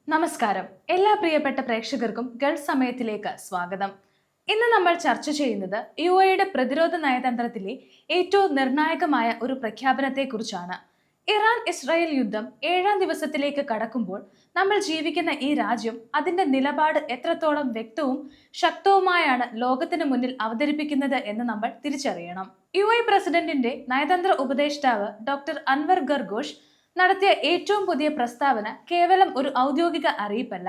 നമസ്കാരം. എല്ലാ പ്രിയപ്പെട്ട പ്രേക്ഷകർക്കും ഗൾഫ് സമയത്തിലേക്ക് സ്വാഗതം. ഇന്ന് നമ്മൾ ചർച്ച ചെയ്യുന്നത് യുഎഇയുടെ പ്രതിരോധ നയതന്ത്രത്തിലെ ഏറ്റവും നിർണായകമായ ഒരു പ്രഖ്യാപനത്തെക്കുറിച്ചാണ്. ഇറാൻ ഇസ്രായേൽ യുദ്ധം 7ാം ദിവസത്തിലേക്ക് കടക്കുമ്പോൾ നമ്മൾ ജീവിക്കുന്ന ഈ രാജ്യം അതിന്റെ നിലപാട് എത്രത്തോളം വ്യക്തവും ശക്തവുമായാണ് ലോകത്തിന് മുന്നിൽ അവതരിപ്പിക്കുന്നത് എന്ന് നമ്മൾ തിരിച്ചറിയണം. യുഎഇ പ്രസിഡന്റിന്റെ നയതന്ത്ര ഉപദേഷ്ടാവ് ഡോക്ടർ അൻവർ ഗർഗോഷ് നടത്തിയ ഏറ്റവും പുതിയ പ്രസ്താവന കേവലം ഒരു ഔദ്യോഗിക അറിയിപ്പല്ല,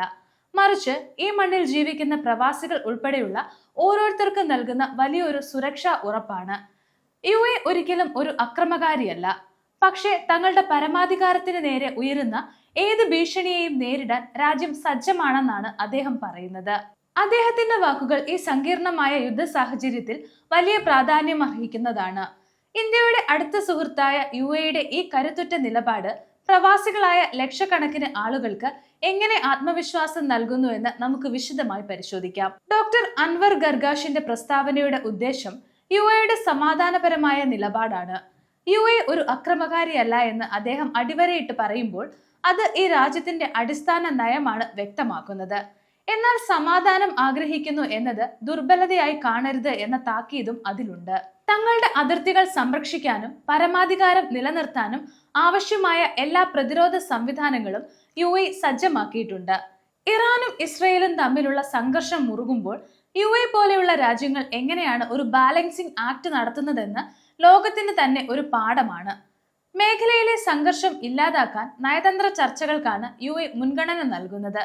മറിച്ച് ഈ മണ്ണിൽ ജീവിക്കുന്ന പ്രവാസികൾ ഉൾപ്പെടെയുള്ള ഓരോരുത്തർക്കും നൽകുന്ന വലിയൊരു സുരക്ഷാ ഉറപ്പാണ്. യുഎഇ ഒരിക്കലും ഒരു അക്രമകാരിയല്ല, പക്ഷേ തങ്ങളുടെ പരമാധികാരത്തിന് നേരെ ഉയരുന്ന ഏത് ഭീഷണിയെയും നേരിടാൻ രാജ്യം സജ്ജമാണെന്നാണ് അദ്ദേഹം പറയുന്നത്. അദ്ദേഹത്തിന്റെ വാക്കുകൾ ഈ സങ്കീർണമായ യുദ്ധ സാഹചര്യത്തിൽ വലിയ പ്രാധാന്യം അർഹിക്കുന്നതാണ്. ഇന്ത്യയുടെ അടുത്ത സുഹൃത്തായ യുഎഇയുടെ ഈ കരുത്തുറ്റ നിലപാട് പ്രവാസികളായ ലക്ഷക്കണക്കിന് ആളുകൾക്ക് എങ്ങനെ ആത്മവിശ്വാസം നൽകുന്നു എന്ന് നമുക്ക് വിശദമായി പരിശോധിക്കാം. ഡോക്ടർ അൻവർ ഗർഗാഷിന്റെ പ്രസ്താവനയുടെ ഉദ്ദേശം യുഎഇയുടെ സമാധാനപരമായ നിലപാടാണ്. യുഎഇ ഒരു അക്രമകാരിയല്ല എന്ന് അദ്ദേഹം അടിവരയിട്ട് പറയുമ്പോൾ അത് ഈ രാജ്യത്തിന്റെ അടിസ്ഥാന നയമാണ് വ്യക്തമാക്കുന്നത്. എന്നാൽ സമാധാനം ആഗ്രഹിക്കുന്നു എന്നത് ദുർബലതയായി കാണരുത് എന്ന താക്കീതും അതിലുണ്ട്. തങ്ങളുടെ അതിർത്തികൾ സംരക്ഷിക്കാനും പരമാധികാരം നിലനിർത്താനും ആവശ്യമായ എല്ലാ പ്രതിരോധ സംവിധാനങ്ങളും യുഎഇ സജ്ജമാക്കിയിട്ടുണ്ട്. ഇറാനും ഇസ്രയേലും തമ്മിലുള്ള സംഘർഷം മുറുകുമ്പോൾ യുഎഇ പോലെയുള്ള രാജ്യങ്ങൾ എങ്ങനെയാണ് ഒരു ബാലൻസിംഗ് ആക്ട് നടത്തുന്നതെന്ന് ലോകത്തിന് തന്നെ ഒരു പാഠമാണ്. മേഖലയിലെ സംഘർഷം ഇല്ലാതാക്കാൻ നയതന്ത്ര ചർച്ചകൾക്കാണ് യുഎഇ മുൻഗണന നൽകുന്നത്.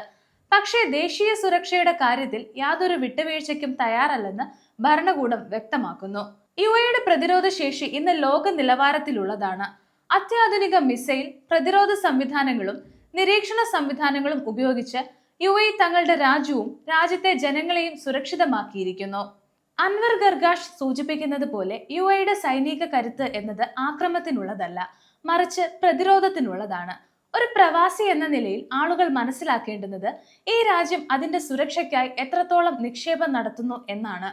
പക്ഷേ ദേശീയ സുരക്ഷയുടെ കാര്യത്തിൽ യാതൊരു വിട്ടുവീഴ്ചയ്ക്കും തയ്യാറല്ലെന്ന് ഭരണകൂടം വ്യക്തമാക്കുന്നു. യുഎഇയുടെ പ്രതിരോധ ശേഷി ഇന്ന് ലോക നിലവാരത്തിലുള്ളതാണ്. അത്യാധുനിക മിസൈൽ പ്രതിരോധ സംവിധാനങ്ങളും നിരീക്ഷണ സംവിധാനങ്ങളും ഉപയോഗിച്ച് യുഎഇ തങ്ങളുടെ രാജ്യവും രാജ്യത്തെ ജനങ്ങളെയും സുരക്ഷിതമാക്കിയിരിക്കുന്നു. അൻവർ ഗർഗാഷ് സൂചിപ്പിക്കുന്നത് പോലെ യുഎഇയുടെ സൈനിക കരുത്ത് എന്നത് ആക്രമണത്തിനുള്ളതല്ല, മറിച്ച് പ്രതിരോധത്തിനുള്ളതാണ്. ഒരു പ്രവാസി എന്ന നിലയിൽ ആളുകൾ മനസ്സിലാക്കേണ്ടുന്നത് ഈ രാജ്യം അതിന്റെ സുരക്ഷയ്ക്കായി എത്രത്തോളം നിക്ഷേപം നടത്തുന്നു എന്നാണ്.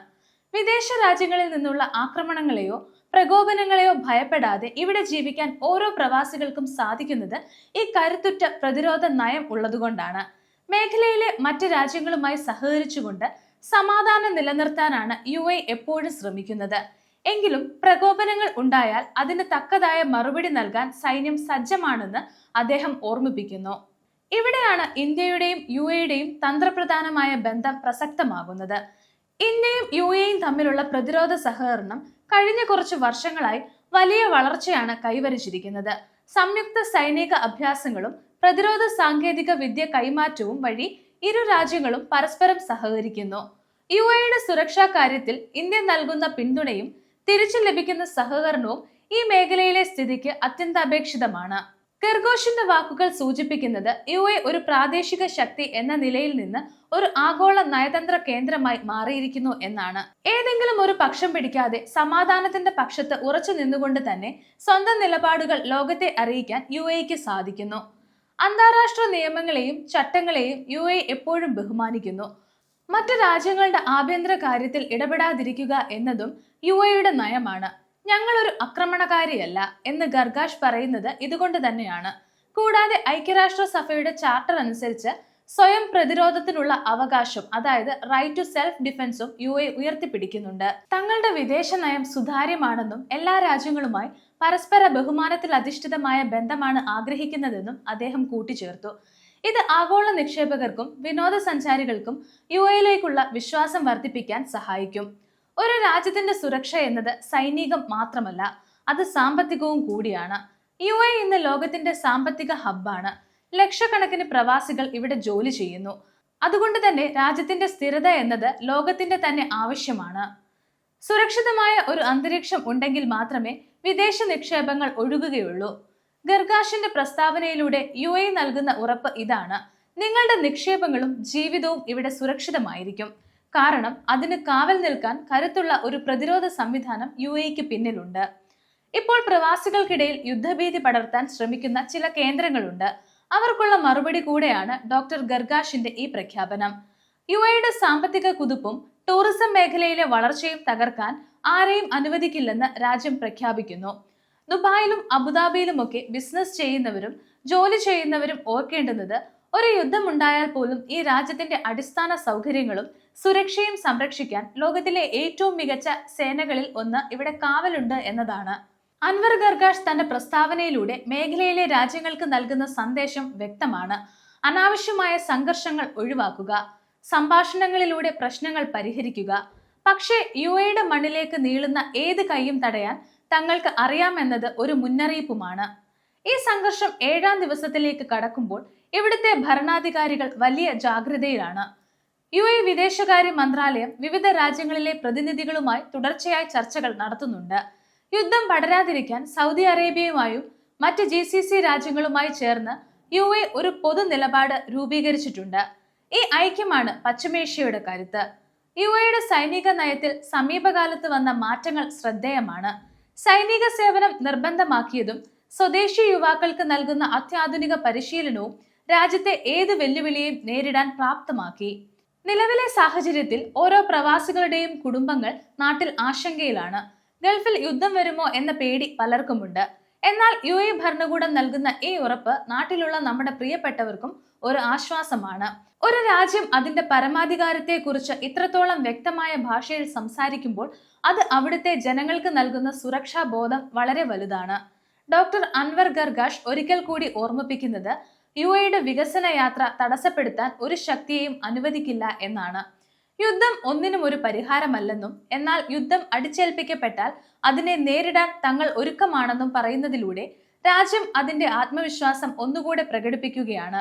വിദേശ രാജ്യങ്ങളിൽ നിന്നുള്ള ആക്രമണങ്ങളെയോ പ്രകോപനങ്ങളെയോ ഭയപ്പെടാതെ ഇവിടെ ജീവിക്കാൻ ഓരോ പ്രവാസികൾക്കും സാധിക്കുന്നത് ഈ കരുത്തുറ്റ പ്രതിരോധ നയം ഉള്ളതുകൊണ്ടാണ്. മേഖലയിലെ മറ്റ് രാജ്യങ്ങളുമായി സഹകരിച്ചുകൊണ്ട് സമാധാനം നിലനിർത്താനാണ് യുഎഇ എപ്പോഴും ശ്രമിക്കുന്നത്. എങ്കിലും പ്രകോപനങ്ങൾ ഉണ്ടായാൽ അതിന് തക്കതായ മറുപടി നൽകാൻ സൈന്യം സജ്ജമാണെന്ന് അദ്ദേഹം ഓർമ്മിപ്പിക്കുന്നു. ഇവിടെയാണ് ഇന്ത്യയുടെയും യുഎഇയുടെയും തന്ത്രപ്രധാനമായ ബന്ധം പ്രസക്തമാകുന്നത്. ഇന്ത്യയും യുഎഇയും തമ്മിലുള്ള പ്രതിരോധ സഹകരണം കഴിഞ്ഞ കുറച്ച് വർഷങ്ങളായി വലിയ വളർച്ചയാണ് കൈവരിച്ചിരിക്കുന്നത്. സംയുക്ത സൈനിക അഭ്യാസങ്ങളും പ്രതിരോധ സാങ്കേതിക വിദ്യ കൈമാറ്റവും വഴി ഇരു രാജ്യങ്ങളും പരസ്പരം സഹകരിക്കുന്നു. യുഎഇയുടെ സുരക്ഷാ കാര്യത്തിൽ ഇന്ത്യ നൽകുന്ന പിന്തുണയും തിരിച്ചു ലഭിക്കുന്ന സഹകരണവും ഈ മേഖലയിലെ സ്ഥിതിക്ക് അത്യന്താപേക്ഷിതമാണ്. ഗർഗോഷിന്റെ വാക്കുകൾ സൂചിപ്പിക്കുന്നത് യുഎഇ ഒരു പ്രാദേശിക ശക്തി എന്ന നിലയിൽ നിന്ന് ഒരു ആഗോള നയതന്ത്ര കേന്ദ്രമായി മാറിയിരിക്കുന്നു എന്നാണ്. ഏതെങ്കിലും ഒരു പക്ഷം പിടിക്കാതെ സമാധാനത്തിന്റെ പക്ഷത്ത് ഉറച്ചു നിന്നുകൊണ്ട് തന്നെ സ്വന്തം നിലപാടുകൾ ലോകത്തെ അറിയിക്കാൻ യുഎഇക്ക് സാധിക്കുന്നു. അന്താരാഷ്ട്ര നിയമങ്ങളെയും ചട്ടങ്ങളെയും യുഎഇ എപ്പോഴും ബഹുമാനിക്കുന്നു. മറ്റു രാജ്യങ്ങളുടെ ആഭ്യന്തര കാര്യത്തിൽ ഇടപെടാതിരിക്കുക എന്നതും യുഎഇയുടെ നയമാണ്. ഞങ്ങളൊരു ആക്രമണകാരിയല്ല എന്ന് ഗർഗാഷ് പറയുന്നത് ഇതുകൊണ്ട് തന്നെയാണ്. കൂടാതെ ഐക്യരാഷ്ട്രസഭയുടെ ചാർട്ടർ അനുസരിച്ച് സ്വയം പ്രതിരോധത്തിനുള്ള അവകാശം, അതായത് റൈറ്റ് ടു സെൽഫ് ഡിഫൻസും യുഎഇ ഉയർത്തിപ്പിടിക്കുന്നുണ്ട്. തങ്ങളുടെ വിദേശ നയം സുതാര്യമാണെന്നും എല്ലാ രാജ്യങ്ങളുമായി പരസ്പര ബഹുമാനത്തിൽ അധിഷ്ഠിതമായ ബന്ധമാണ് ആഗ്രഹിക്കുന്നതെന്നും അദ്ദേഹം കൂട്ടിച്ചേർത്തു. ഇത് ആഗോള നിക്ഷേപകർക്കും വിനോദസഞ്ചാരികൾക്കും യുഎഇയിലേക്കുള്ള വിശ്വാസം വർദ്ധിപ്പിക്കാൻ സഹായിക്കും. ഒരു രാജ്യത്തിന്റെ സുരക്ഷ എന്നത് സൈനികം മാത്രമല്ല, അത് സാമ്പത്തികവും കൂടിയാണ്. യുഎഇ ഇന്ന് ലോകത്തിന്റെ സാമ്പത്തിക ഹബ്ബാണ്. ലക്ഷക്കണക്കിന് പ്രവാസികൾ ഇവിടെ ജോലി ചെയ്യുന്നു. അതുകൊണ്ട് തന്നെ രാജ്യത്തിന്റെ സ്ഥിരത എന്നത് ലോകത്തിന്റെ തന്നെ ആവശ്യമാണ്. സുരക്ഷിതമായ ഒരു അന്തരീക്ഷം ഉണ്ടെങ്കിൽ മാത്രമേ വിദേശ നിക്ഷേപങ്ങൾ ഒഴുകുകയുള്ളൂ. ഗർഗാഷിന്റെ പ്രസ്താവനയിലൂടെ യുഎഇ നൽകുന്ന ഉറപ്പ് ഇതാണ്: നിങ്ങളുടെ നിക്ഷേപങ്ങളും ജീവിതവും ഇവിടെ സുരക്ഷിതമായിരിക്കും. കാരണം അതിന് കാവൽ നിൽക്കാൻ കരുത്തുള്ള ഒരു പ്രതിരോധ സംവിധാനം യുഎഇക്ക് പിന്നിലുണ്ട്. ഇപ്പോൾ പ്രവാസികൾക്കിടയിൽ യുദ്ധഭീതി പടർത്താൻ ശ്രമിക്കുന്ന ചില കേന്ദ്രങ്ങളുണ്ട്. അവർക്കുള്ള മറുപടി കൂടെയാണ് ഡോക്ടർ ഗർഗാഷിന്റെ ഈ പ്രഖ്യാപനം. യുഎഇയുടെ സാമ്പത്തിക കുതിപ്പും ടൂറിസം മേഖലയിലെ വളർച്ചയും തകർക്കാൻ ആരെയും അനുവദിക്കില്ലെന്ന് രാജ്യം പ്രഖ്യാപിക്കുന്നു. ദുബായിലും അബുദാബിയിലുമൊക്കെ ബിസിനസ് ചെയ്യുന്നവരും ജോലി ചെയ്യുന്നവരും ഓർക്കേണ്ടുന്നത് ഒരു യുദ്ധമുണ്ടായാൽ പോലും ഈ രാജ്യത്തിന്റെ അടിസ്ഥാന സൗകര്യങ്ങളും സുരക്ഷയും സംരക്ഷിക്കാൻ ലോകത്തിലെ ഏറ്റവും മികച്ച സേനകളിൽ ഒന്ന് ഇവിടെ കാവലുണ്ട് എന്നതാണ്. അൻവർ ഗർഗാഷ് തന്റെ പ്രസ്താവനയിലൂടെ മേഖലയിലെ രാജ്യങ്ങൾക്ക് നൽകുന്ന സന്ദേശം വ്യക്തമാണ്. അനാവശ്യമായ സംഘർഷങ്ങൾ ഒഴിവാക്കുക, സംഭാഷണങ്ങളിലൂടെ പ്രശ്നങ്ങൾ പരിഹരിക്കുക. പക്ഷേ UAEയുടെ മണ്ണിലേക്ക് നീളുന്ന ഏത് കൈയും തടയാൻ തങ്ങൾക്ക് അറിയാമെന്നത് ഒരു മുന്നറിയിപ്പുമാണ്. ഈ സംഘർഷം 7ാം ദിവസത്തിലേക്ക് കടക്കുമ്പോൾ ഇവിടുത്തെ ഭരണാധികാരികൾ വലിയ ജാഗ്രതയിലാണ്. UAE വിദേശകാര്യ മന്ത്രാലയം വിവിധ രാജ്യങ്ങളിലെ പ്രതിനിധികളുമായി തുടർച്ചയായി ചർച്ചകൾ നടത്തുന്നുണ്ട്. യുദ്ധം പടരാതിരിക്കാൻ സൗദി അറേബ്യയുമായും മറ്റ് GCC രാജ്യങ്ങളുമായി ചേർന്ന് UAE ഒരു പൊതു നിലപാട് രൂപീകരിച്ചിട്ടുണ്ട്. ഈ ഐക്യമാണ് പശ്ചിമേഷ്യയുടെ കരുത്ത്. UAEയുടെ സൈനിക നയത്തിൽ സമീപകാലത്ത് വന്ന മാറ്റങ്ങൾ ശ്രദ്ധേയമാണ്. സൈനിക സേവനം നിർബന്ധമാക്കിയതും സ്വദേശി യുവാക്കൾക്ക് നൽകുന്ന അത്യാധുനിക പരിശീലനവും രാജ്യത്തെ ഏത് വെല്ലുവിളിയെയും നേരിടാൻ പ്രാപ്തമാക്കി. നിലവിലെ സാഹചര്യത്തിൽ ഓരോ പ്രവാസികളുടെയും കുടുംബങ്ങൾ നാട്ടിൽ ആശങ്കയിലാണ്. ഗൾഫിൽ യുദ്ധം വരുമോ എന്ന പേടി പലർക്കുമുണ്ട്. എന്നാൽ UAE ഭരണകൂടം നൽകുന്ന ഈ ഉറപ്പ് നാട്ടിലുള്ള നമ്മുടെ പ്രിയപ്പെട്ടവർക്കും ഒരു ആശ്വാസമാണ്. ഒരു രാജ്യം അതിന്റെ പരമാധികാരത്തെക്കുറിച്ച് ഇത്രത്തോളം വ്യക്തമായ ഭാഷയിൽ സംസാരിക്കുമ്പോൾ അത് അവിടുത്തെ ജനങ്ങൾക്ക് നൽകുന്ന സുരക്ഷാ ബോധം വളരെ വലുതാണ്. ഡോക്ടർ അൻവർ ഗർഗാഷ് ഒരിക്കൽ കൂടി ഓർമ്മിപ്പിക്കുന്നത് UAEയുടെ വികസന യാത്ര തടസ്സപ്പെടുത്താൻ ഒരു ശക്തിയെയും അനുവദിക്കില്ല എന്നാണ്. യുദ്ധം ഒന്നിനും ഒരു പരിഹാരമല്ലെന്നും എന്നാൽ യുദ്ധം അടിച്ചേൽപ്പിക്കപ്പെട്ടാൽ അതിനെ നേരിടാൻ തങ്ങൾ ഒരുക്കമാണെന്നും പറയുന്നതിലൂടെ രാജ്യം അതിന്റെ ആത്മവിശ്വാസം ഒന്നുകൂടെ പ്രകടിപ്പിക്കുകയാണ്.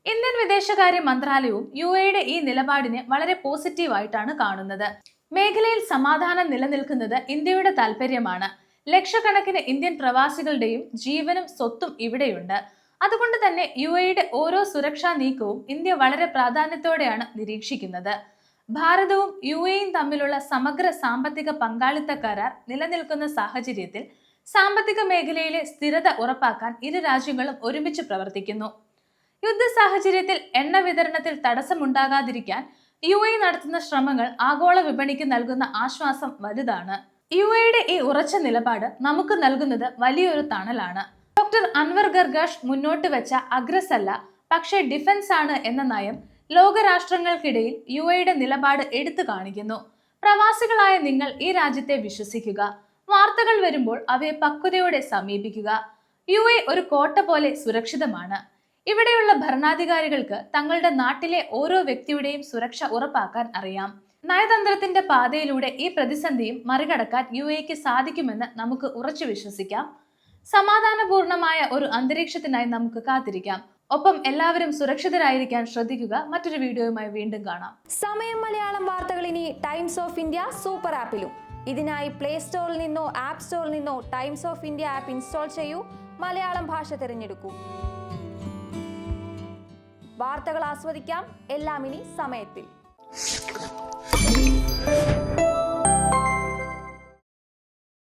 ഇന്ത്യൻ വിദേശകാര്യ മന്ത്രാലയവും UAEയുടെ ഈ നിലപാടിനെ വളരെ പോസിറ്റീവായിട്ടാണ് കാണുന്നത്. മേഖലയിൽ സമാധാനം നിലനിൽക്കുന്നത് ഇന്ത്യയുടെ താല്പര്യമാണ്. ലക്ഷക്കണക്കിന് ഇന്ത്യൻ പ്രവാസികളുടെയും ജീവനും സ്വത്തും ഇവിടെയുണ്ട്. അതുകൊണ്ട് തന്നെ UAEയുടെ ഓരോ സുരക്ഷാ നീക്കവും ഇന്ത്യ വളരെ പ്രാധാന്യത്തോടെയാണ് നിരീക്ഷിക്കുന്നത്. ഭാരതവും UAEയും തമ്മിലുള്ള സമഗ്ര സാമ്പത്തിക പങ്കാളിത്ത കരാർ നിലനിൽക്കുന്ന സാഹചര്യത്തിൽ സാമ്പത്തിക മേഖലയിലെ സ്ഥിരത ഉറപ്പാക്കാൻ ഇരു രാജ്യങ്ങളും ഒരുമിച്ച് പ്രവർത്തിക്കുന്നു. യുദ്ധ സാഹചര്യത്തിൽ എണ്ണ വിതരണത്തിൽ തടസ്സമുണ്ടാകാതിരിക്കാൻ UAE നടത്തുന്ന ശ്രമങ്ങൾ ആഗോള വിപണിക്ക് നൽകുന്ന ആശ്വാസം വലുതാണ്. UAEയുടെ ഈ ഉറച്ച നിലപാട് നമുക്ക് നൽകുന്നത് വലിയൊരു തണലാണ്. ഡോക്ടർ അൻവർ ഗർഗാഷ് മുന്നോട്ട് വെച്ച അഗ്രസല്ല പക്ഷേ ഡിഫൻസ് ആണ് എന്ന നയം ലോകരാഷ്ട്രങ്ങൾക്കിടയിൽ UAEയുടെ നിലപാട് എടുത്തു കാണിക്കുന്നു. പ്രവാസികളായ നിങ്ങൾ ഈ രാജ്യത്തെ വിശ്വസിക്കുക. വാർത്തകൾ വരുമ്പോൾ അവയെ പക്വതയോടെ സമീപിക്കുക. UAE ഒരു കോട്ട പോലെ സുരക്ഷിതമാണ്. ഇവിടെയുള്ള ഭരണാധികാരികൾക്ക് തങ്ങളുടെ നാട്ടിലെ ഓരോ വ്യക്തിയുടെയും സുരക്ഷ ഉറപ്പാക്കാൻ അറിയാം. നയതന്ത്രത്തിന്റെ പാതയിലൂടെ ഈ പ്രതിസന്ധിയും മറികടക്കാൻ UAEക്ക് സാധിക്കുമെന്ന് നമുക്ക് ഉറച്ചു വിശ്വസിക്കാം. സമാധാനപൂർണമായ ഒരു അന്തരീക്ഷത്തിനായി നമുക്ക് കാത്തിരിക്കാം. ഒപ്പം എല്ലാവരും സുരക്ഷിതരായിരിക്കാൻ ശ്രദ്ധിക്കുക. മറ്റൊരു വീഡിയോയുമായി വീണ്ടും കാണാം. സമയം മലയാളം വാർത്തകൾ ഇനി ടൈംസ് ഓഫ് ഇന്ത്യ സൂപ്പർ ആപ്പിലും. ഇതിനായി പ്ലേ സ്റ്റോറിൽ നിന്നോ ആപ്പ് സ്റ്റോറിൽ നിന്നോ times of India app install ചെയ്യൂ. മലയാളം ഭാഷ തിരഞ്ഞെടുക്കൂ. വാർത്തകൾ ആസ്വദിക്കാം. എല്ലാം ഇനി സമയത്തിൽ.